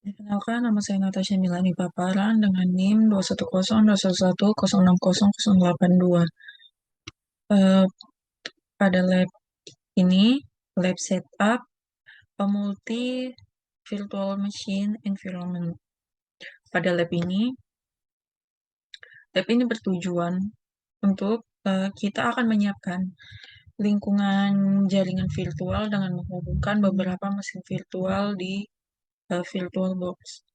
Kenalkan, nama saya Natasha Milani Paparan dengan NIM 210.211.060.082. Eh, pada lab ini, lab setup a multi virtual machine environment. Pada lab ini bertujuan untuk kita akan menyiapkan lingkungan jaringan virtual dengan menghubungkan beberapa mesin virtual di VirtualBox.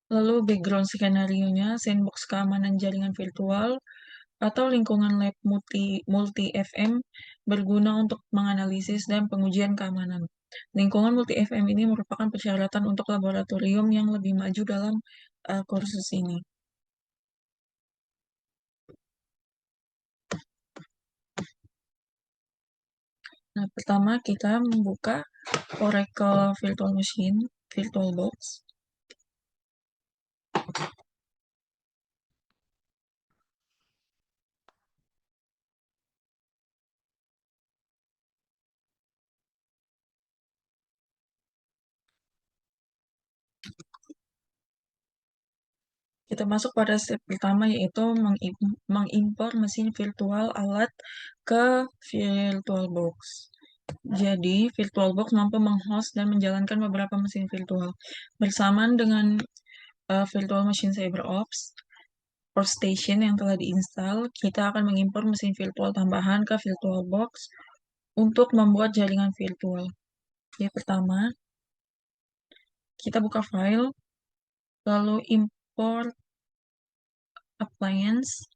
Lalu background skenario-nya sandbox keamanan jaringan virtual atau lingkungan lab multi FM berguna untuk menganalisis dan pengujian keamanan. Lingkungan multi FM ini merupakan persyaratan untuk laboratorium yang lebih maju dalam kursus ini. Nah, pertama kita membuka Oracle Virtual Machine, VirtualBox. Kita masuk pada step pertama, yaitu mengimpor mesin virtual alat ke VirtualBox. Jadi, VirtualBox mampu menghost dan menjalankan beberapa mesin virtual. Bersamaan dengan Virtual Machine CyberOps Workstation yang telah diinstal, kita akan mengimpor mesin virtual tambahan ke VirtualBox untuk membuat jaringan virtual. Yang pertama, kita buka file, lalu import appliance.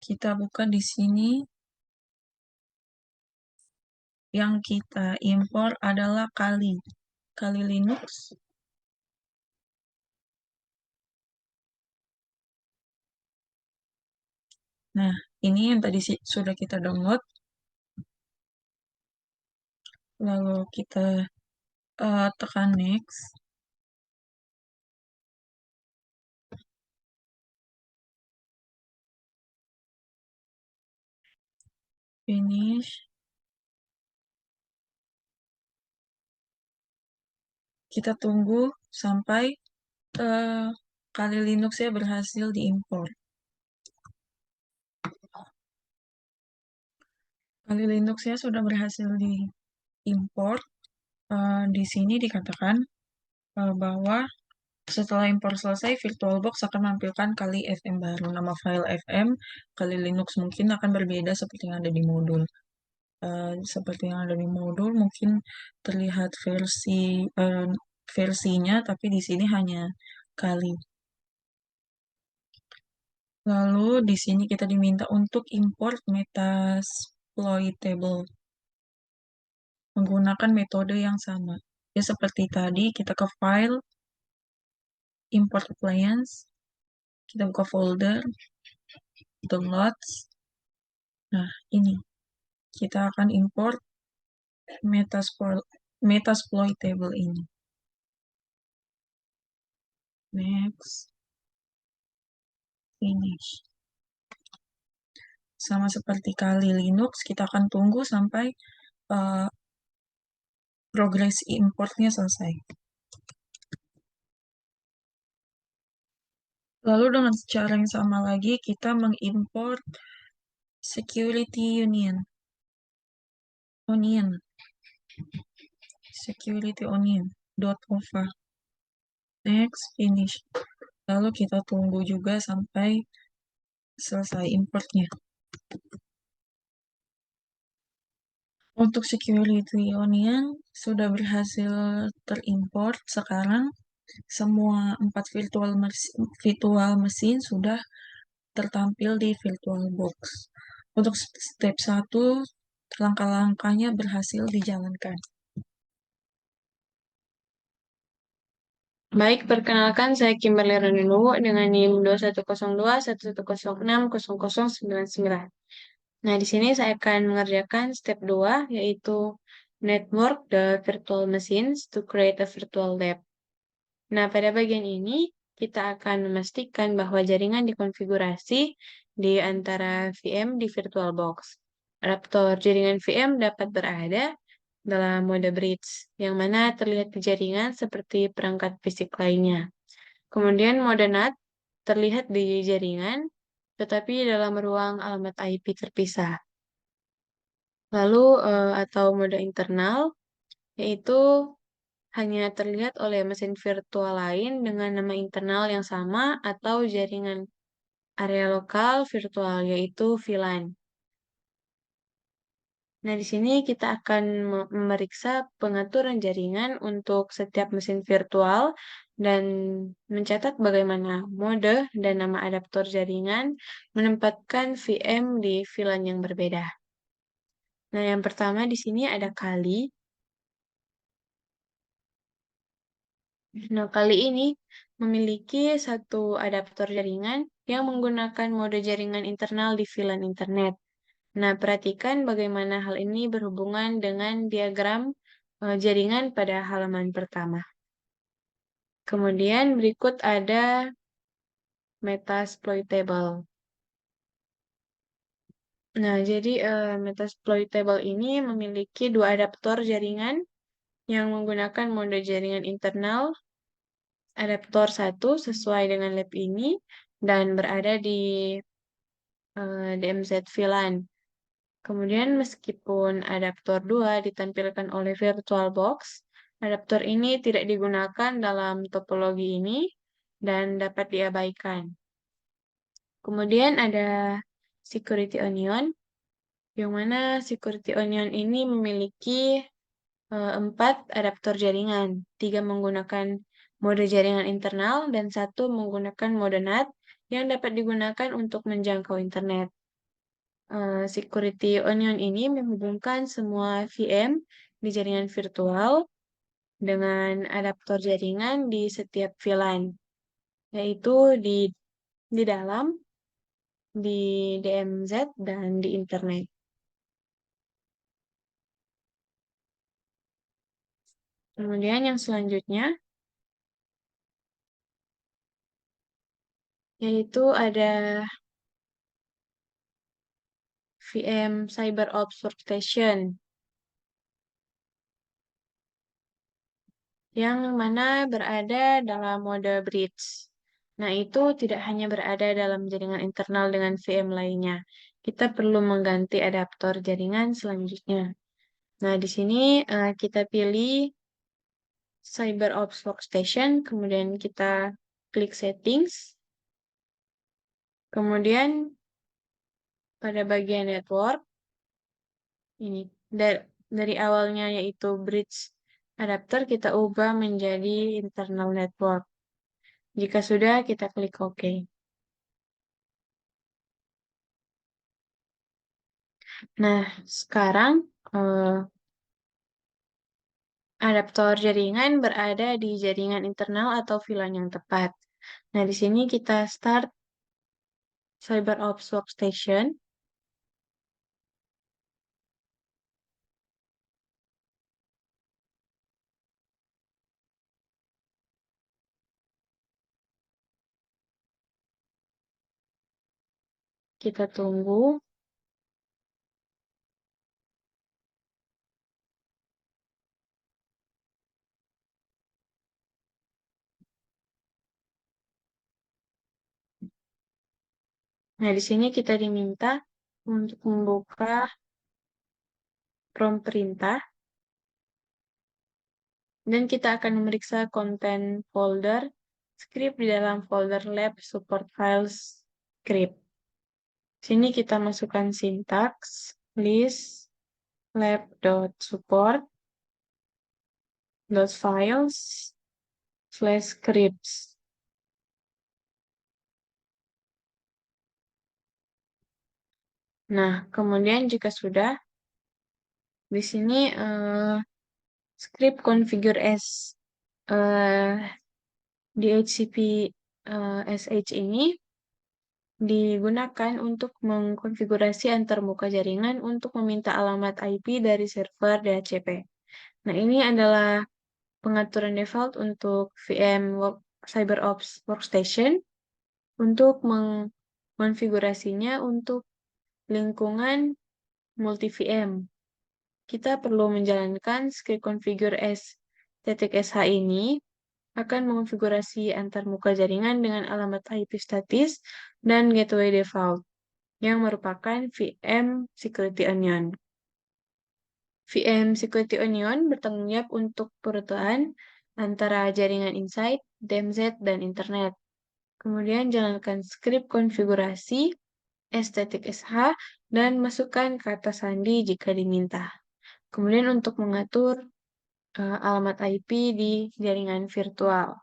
Kita buka di sini. Yang kita impor adalah Kali Linux. Nah, ini yang tadi sudah kita download. Lalu kita tekan next. Finish. Kita tunggu sampai Kali Linux-nya berhasil diimpor. Kali Linux-nya sudah berhasil diimpor. Di sini dikatakan bahwa setelah impor selesai, VirtualBox akan menampilkan Kali FM baru. Nama file FM Kali Linux mungkin akan berbeda seperti yang ada di modul. Seperti yang ada di modul mungkin terlihat versinya, tapi di sini hanya Kali. Lalu di sini kita diminta untuk import Metasploitable menggunakan metode yang sama. Ya, seperti tadi, kita ke file, import appliance, kita buka folder, downloads. Nah, ini. Kita akan import Metasploitable ini. Next. Finish. Sama seperti Kali Linux, kita akan tunggu sampai progres importnya selesai. Lalu dengan cara yang sama lagi, kita mengimport Security Onion.ova. Next, finish. Lalu kita tunggu juga sampai selesai importnya. Untuk Security Onion sudah berhasil terimport. Sekarang semua 4 virtual mesin sudah tertampil di VirtualBox. Untuk step 1, langkah-langkahnya berhasil dijalankan. Baik, perkenalkan saya Kimberly Raniluwu dengan NIM 210211060099. Nah, di sini saya akan mengerjakan step 2, yaitu Network the Virtual Machines to create a virtual lab. Nah, pada bagian ini, kita akan memastikan bahwa jaringan dikonfigurasi di antara VM di VirtualBox. Adaptor jaringan VM dapat berada dalam mode bridge, yang mana terlihat di jaringan seperti perangkat fisik lainnya. Kemudian mode NAT terlihat di jaringan, tetapi dalam ruang alamat IP terpisah. Lalu atau mode internal, yaitu hanya terlihat oleh mesin virtual lain dengan nama internal yang sama atau jaringan area lokal virtual, yaitu VLAN. Nah, di sini kita akan memeriksa pengaturan jaringan untuk setiap mesin virtual dan mencatat bagaimana mode dan nama adaptor jaringan menempatkan VM di VLAN yang berbeda. Nah, yang pertama di sini ada kali. Nah, kali ini memiliki satu adaptor jaringan yang menggunakan mode jaringan internal di VLAN internet. Nah, perhatikan bagaimana hal ini berhubungan dengan diagram jaringan pada halaman pertama. Kemudian berikut ada Metasploitable. Nah, jadi Metasploitable ini memiliki dua adaptor jaringan yang menggunakan mode jaringan internal. Adaptor 1 sesuai dengan lab ini dan berada di DMZ VLAN. Kemudian meskipun adaptor 2 ditampilkan oleh VirtualBox, adaptor ini tidak digunakan dalam topologi ini dan dapat diabaikan. Kemudian ada Security Onion, yang mana Security Onion ini memiliki 4 adaptor jaringan, 3 menggunakan mode jaringan internal dan 1 menggunakan mode NAT yang dapat digunakan untuk menjangkau internet. Security Onion ini menghubungkan semua VM di jaringan virtual dengan adaptor jaringan di setiap VLAN, yaitu di dalam, di DMZ, dan di internet. Kemudian yang selanjutnya, yaitu ada VM CyberOps Workstation, yang mana berada dalam mode bridge. Nah, itu tidak hanya berada dalam jaringan internal dengan VM lainnya. Kita perlu mengganti adaptor jaringan selanjutnya. Nah, di sini kita pilih CyberOps Workstation, kemudian kita klik Settings. Kemudian pada bagian Network, ini dari awalnya yaitu Bridge Adapter, kita ubah menjadi Internal Network. Jika sudah, kita klik OK. Nah, sekarang adaptor jaringan berada di jaringan internal atau VLAN yang tepat. Nah, di sini kita start CyberOps Workstation. Kita tunggu. Nah, di sini kita diminta untuk membuka prompt perintah. Dan kita akan memeriksa konten folder script di dalam folder lab support files script. Sini kita masukkan sintaks list lab.support.files/scripts. Nah, kemudian jika sudah, di sini script configure as DHCP SH ini digunakan untuk mengkonfigurasi antarmuka jaringan untuk meminta alamat IP dari server DHCP. Nah, ini adalah pengaturan default untuk VM CyberOps Workstation untuk mengkonfigurasinya untuk lingkungan multi-VM. Kita perlu menjalankan script configure s.sh ini akan mengonfigurasi antarmuka jaringan dengan alamat IP statis dan gateway default yang merupakan VM Security Onion. VM Security Onion bertanggung jawab untuk perutuhan antara jaringan inside, DMZ, dan internet. Kemudian jalankan script konfigurasi s.sh dan masukkan kata sandi jika diminta. Kemudian untuk mengatur alamat IP di jaringan virtual.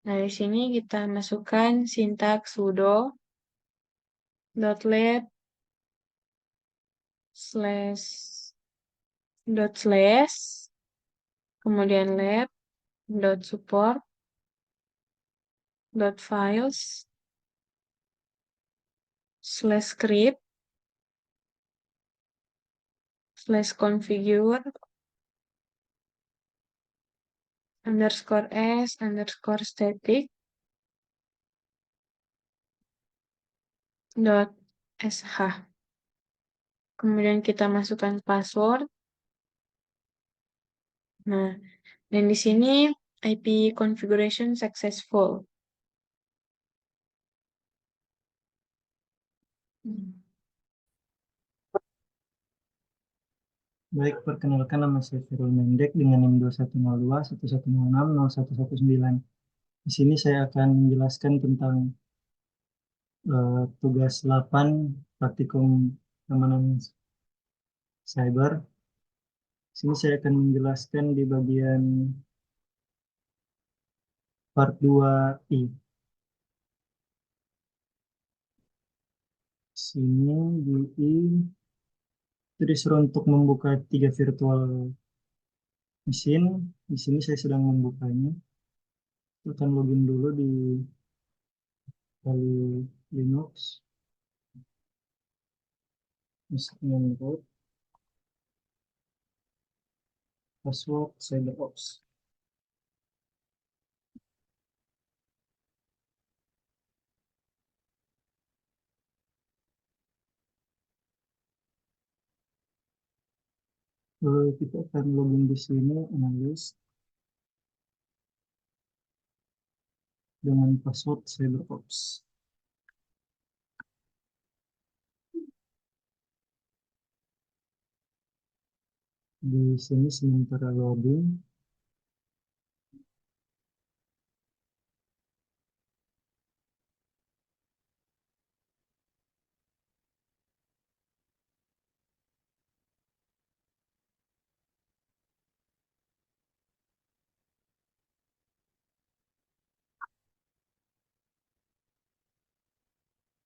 Nah, di sini kita masukkan sintaks sudo .lab slash kemudian lab support files /script /configure _s_static .sh. Kemudian kita masukkan password. Nah, dan di sini IP configuration successful. Baik, perkenalkan nama saya Firul Mendek dengan NIM 2102 1106 0119. Di sini saya akan menjelaskan tentang tugas 8 praktikum keamanan cyber. Di sini saya akan menjelaskan di bagian part 2i. Sini di I itu disuruh untuk membuka 3 virtual mesin. Di sini saya sedang membukanya. Kita akan login dulu di Kali Linux. Masukkan code, password, CyberOps. Lalu kita akan login di sini, analis dengan password CyberOps. Di sini sementara loading.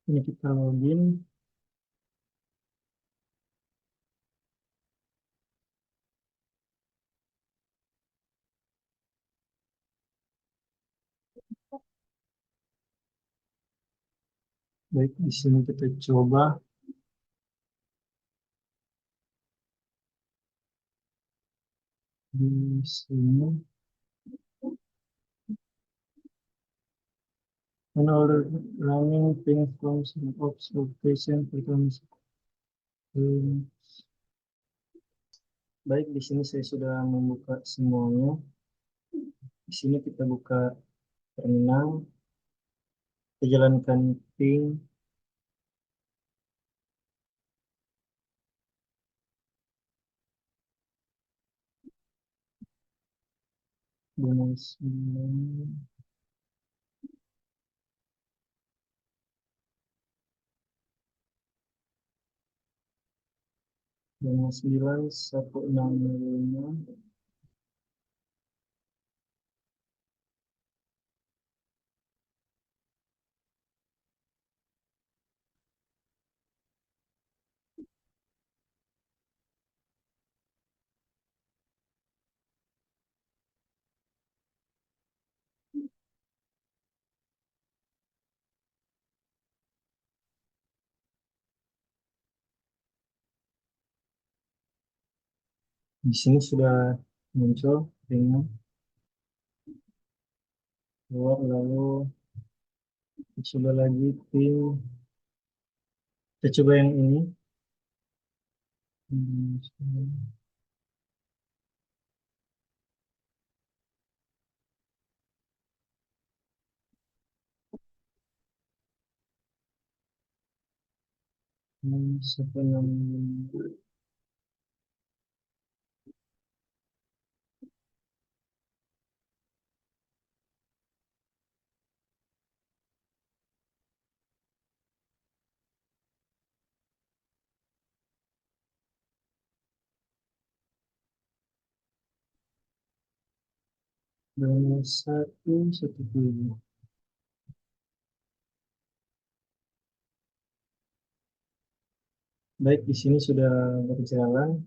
Ini kita login. Baik, di sini kita coba. Di sini. And order running things from ops location performance. Baik, di sini saya sudah membuka semuanya. Di sini kita buka terminal, kita jalankan ping, dengan 9, dengan 9165. Di sini sudah muncul ringnya keluar, lalu kita coba lagi ping. Kita coba yang ini. Siapa namanya? Satu satu tujuh. Baik, di sini sudah berjalan.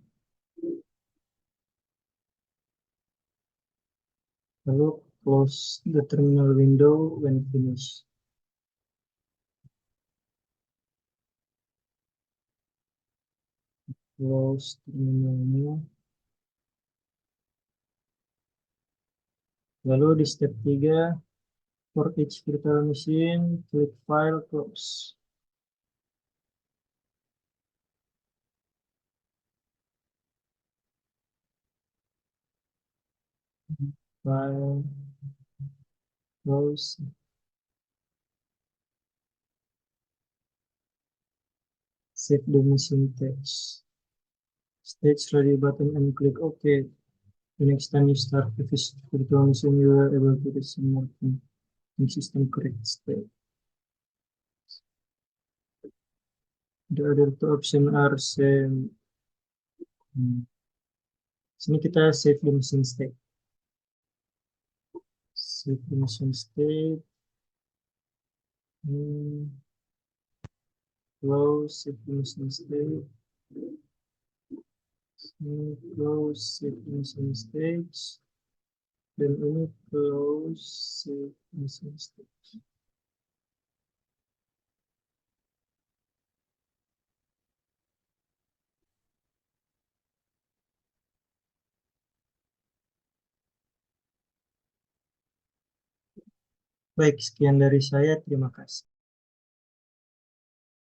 Lalu close the terminal window when finished. Close terminalnya. Lalu di step 3, for each virtual machine, klik file close. File close. Save the machine text. Stage ready button and click OK. The next time you start the virtual machine, you are able to read some more thing in system correct state. The other two options are same. Sini kita save the machine state. Save the machine state. Close, save the machine state. Close, save the machine stage. Dan ini close, save machine stage. Baik, sekian dari saya. Terima kasih.